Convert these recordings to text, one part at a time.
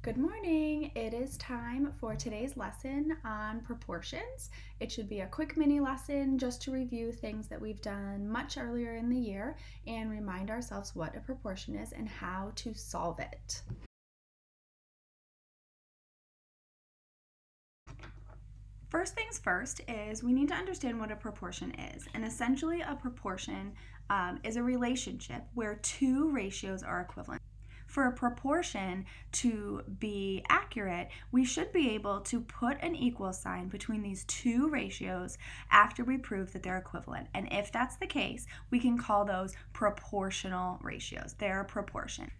Good morning. It is time for today's lesson on proportions. It should be a quick mini lesson just to review things that we've done much earlier in the year and remind ourselves what a proportion is and how to solve it. First things first is we need to understand what a proportion is. And essentially a proportion is a relationship where two ratios are equivalent. For a proportion to be accurate, we should be able to put an equal sign between these two ratios after we prove that they're equivalent. And if that's the case, we can call those proportional ratios. They're a proportion.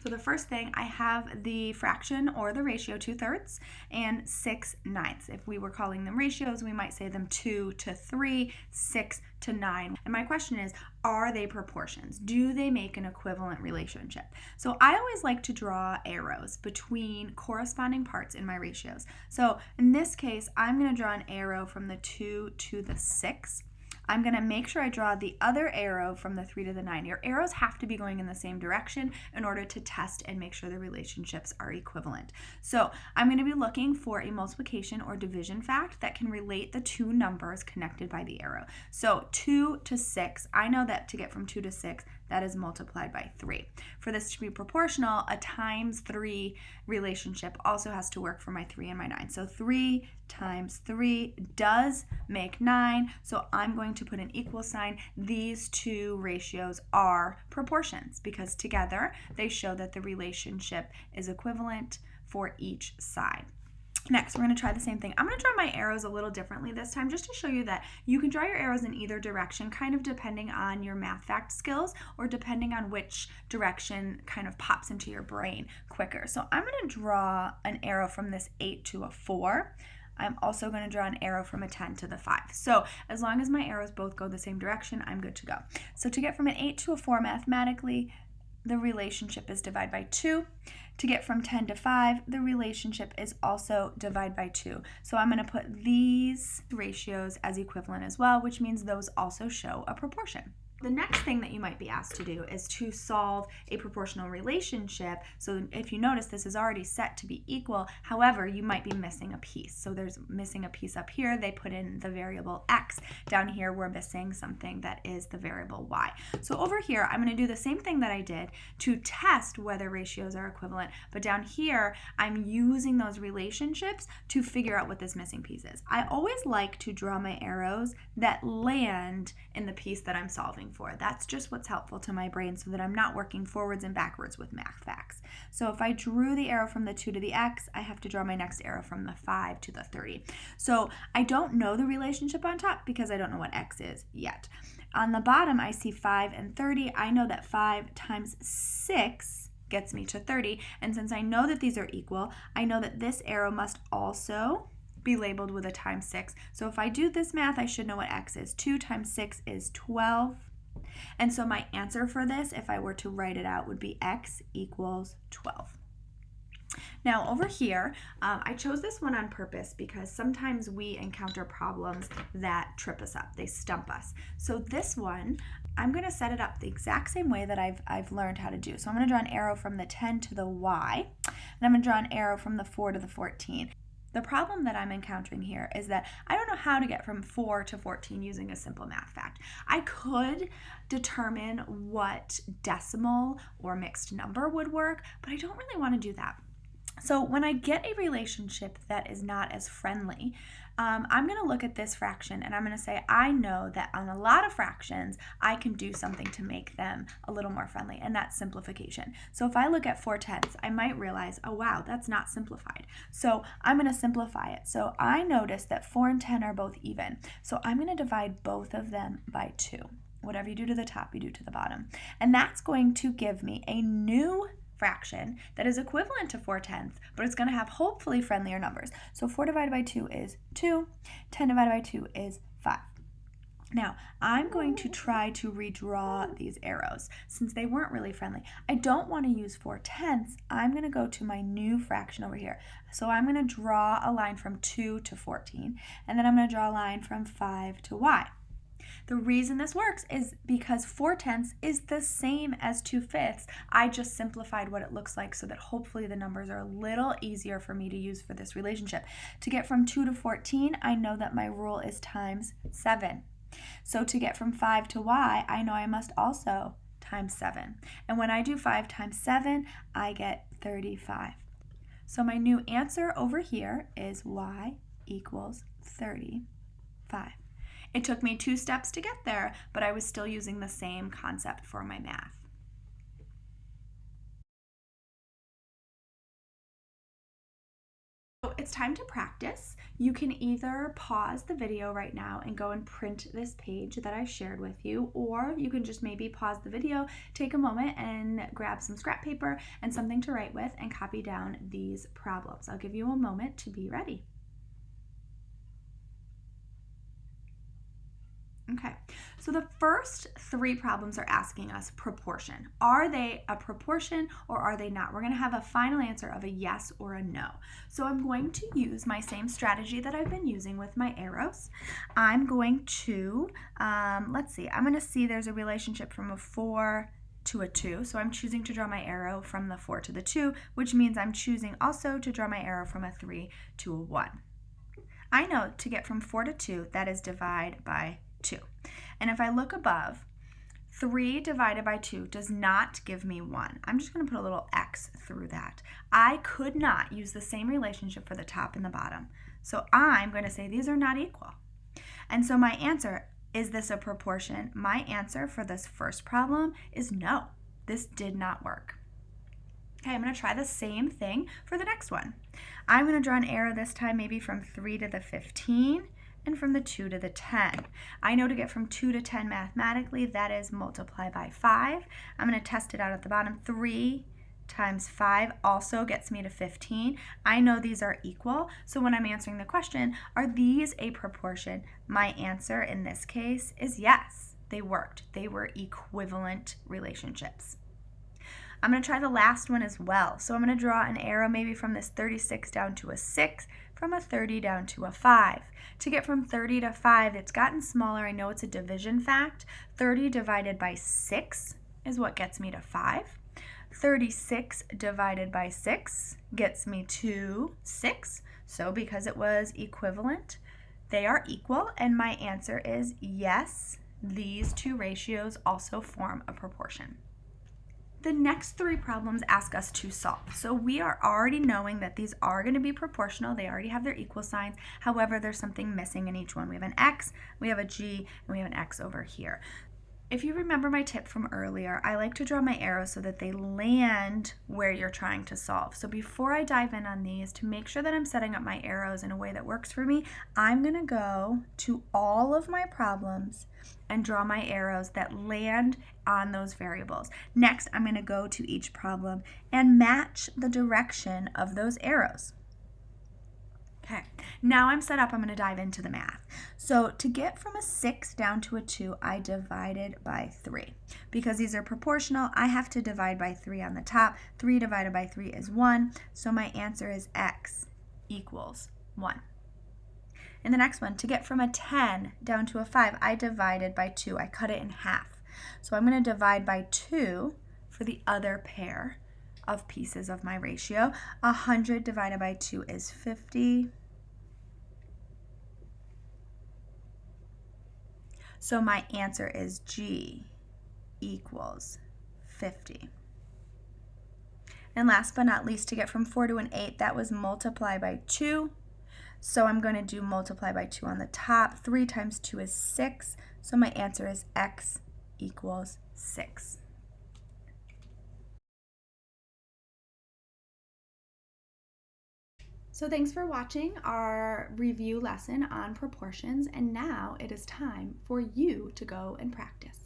So the first thing, I have the fraction or the ratio 2/3 and 6/9. If we were calling them ratios, we might say them 2 to 3, 6 to 9. And my question is, are they proportions? Do they make an equivalent relationship? So I always like to draw arrows between corresponding parts in my ratios. So in this case, I'm going to draw an arrow from the 2 to the 6. I'm going to make sure I draw the other arrow from the 3 to the 9. Your arrows have to be going in the same direction in order to test and make sure the relationships are equivalent. So I'm going to be looking for a multiplication or division fact that can relate the two numbers connected by the arrow. So 2 to 6, I know that to get from 2 to 6, that is multiplied by 3. For this to be proportional, a times 3 relationship also has to work for my 3 and my 9. So 3 times 3 does make 9. So I'm going to put an equal sign. These two ratios are proportions because together they show that the relationship is equivalent for each side. Next, we're going to try the same thing. I'm going to draw my arrows a little differently this time just to show you that you can draw your arrows in either direction, kind of depending on your math fact skills or depending on which direction kind of pops into your brain quicker. So I'm going to draw an arrow from this 8 to a 4. I'm also going to draw an arrow from a 10 to the 5. So as long as my arrows both go the same direction, I'm good to go. So to get from an 8 to a 4 mathematically, the relationship is divide by 2. To get from 10 to 5, the relationship is also divide by 2. So I'm going to put these ratios as equivalent as well, which means those also show a proportion. The next thing that you might be asked to do is to solve a proportional relationship. So if you notice, this is already set to be equal. However, you might be missing a piece. So there's missing a piece up here. They put in the variable x. Down here, we're missing something that is the variable y. So over here, I'm going to do the same thing that I did to test whether ratios are equivalent. But down here, I'm using those relationships to figure out what this missing piece is. I always like to draw my arrows that land in the piece that I'm solving for. That's just what's helpful to my brain so that I'm not working forwards and backwards with math facts. So if I drew the arrow from the 2 to the x, I have to draw my next arrow from the 5 to the 30. So I don't know the relationship on top because I don't know what x is yet. On the bottom, I see 5 and 30. I know that 5 times 6 gets me to 30. And since I know that these are equal, I know that this arrow must also be labeled with a times 6. So if I do this math, I should know what x is. 2 times 6 is 12. And so my answer for this, if I were to write it out, would be x equals 12. Now over here, I chose this one on purpose because sometimes we encounter problems that trip us up. They stump us. So this one, I'm going to set it up the exact same way that I've learned how to do. So I'm going to draw an arrow from the 10 to the y, and I'm going to draw an arrow from the 4 to the 14. The problem that I'm encountering here is that I don't know how to get from 4 to 14 using a simple math fact. I could determine what decimal or mixed number would work, but I don't really want to do that. So when I get a relationship that is not as friendly, I'm going to look at this fraction and I'm going to say, I know that on a lot of fractions, I can do something to make them a little more friendly, and that's simplification. So if I look at 4/10, I might realize, oh wow, that's not simplified. So I'm going to simplify it. So I notice that 4 and 10 are both even. So I'm going to divide both of them by 2. Whatever you do to the top, you do to the bottom. And that's going to give me a new fraction that is equivalent to 4/10, but it's going to have hopefully friendlier numbers. So 4 divided by 2 is 2, 10 divided by 2 is 5. Now, I'm going to try to redraw these arrows since they weren't really friendly. I don't want to use 4/10. I'm going to go to my new fraction over here. So I'm going to draw a line from 2 to 14, and then I'm going to draw a line from 5 to y. The reason this works is because 4/10 is the same as 2/5. I just simplified what it looks like so that hopefully the numbers are a little easier for me to use for this relationship. To get from 2 to 14, I know that my rule is times 7. So to get from 5 to y, I know I must also times 7. And when I do 5 times 7, I get 35. So my new answer over here is y equals 35. It took me 2 steps to get there, but I was still using the same concept for my math. So it's time to practice. You can either pause the video right now and go and print this page that I shared with you, or you can just maybe pause the video, take a moment and grab some scrap paper and something to write with and copy down these problems. I'll give you a moment to be ready. Okay, so the first 3 problems are asking us proportion. Are they a proportion or are they not? We're going to have a final answer of a yes or a no. So I'm going to use my same strategy that I've been using with my arrows. I'm going to, let's see, I'm going to see there's a relationship from a 4 to a 2. So I'm choosing to draw my arrow from the 4 to the 2, which means I'm choosing also to draw my arrow from a 3 to a 1. I know to get from 4 to 2, that is divide by 2. And if I look above, 3 divided by 2 does not give me 1. I'm just going to put a little X through that. I could not use the same relationship for the top and the bottom. So I'm going to say these are not equal. And so my answer, is this a proportion? My answer for this first problem is no. This did not work. Okay, I'm going to try the same thing for the next one. I'm going to draw an arrow this time maybe from 3 to the 15 and from the 2 to the 10. I know to get from 2 to 10 mathematically, that is multiply by 5. I'm going to test it out at the bottom. 3 times 5 also gets me to 15. I know these are equal, so when I'm answering the question, are these a proportion? My answer in this case is yes, they worked. They were equivalent relationships. I'm going to try the last one as well. So I'm going to draw an arrow maybe from this 36 down to a 6, from a 30 down to a 5. To get from 30 to 5, it's gotten smaller. I know it's a division fact. 30 divided by 6 is what gets me to 5. 36 divided by 6 gets me to 6. So because it was equivalent, they are equal, and my answer is yes, these 2 ratios also form a proportion. The next 3 problems ask us to solve. So we are already knowing that these are going to be proportional. They already have their equal signs. However, there's something missing in each one. We have an X, we have a G, and we have an X over here. If you remember my tip from earlier, I like to draw my arrows so that they land where you're trying to solve. So before I dive in on these, to make sure that I'm setting up my arrows in a way that works for me, I'm going to go to all of my problems and draw my arrows that land on those variables. Next, I'm going to go to each problem and match the direction of those arrows. Okay, now I'm set up, I'm going to dive into the math. So to get from a 6 down to a 2, I divided by 3. Because these are proportional, I have to divide by 3 on the top. 3 divided by 3 is 1, so my answer is X equals 1. In the next one, to get from a 10 down to a 5, I divided by 2. I cut it in half. So I'm going to divide by 2 for the other pair of pieces of my ratio. 100 divided by 2 is 50. So my answer is G equals 50. And last but not least, to get from 4 to an 8, that was multiply by 2. So I'm going to do multiply by 2 on the top. 3 times 2 is 6. So my answer is X equals 6. So thanks for watching our review lesson on proportions, and now it is time for you to go and practice.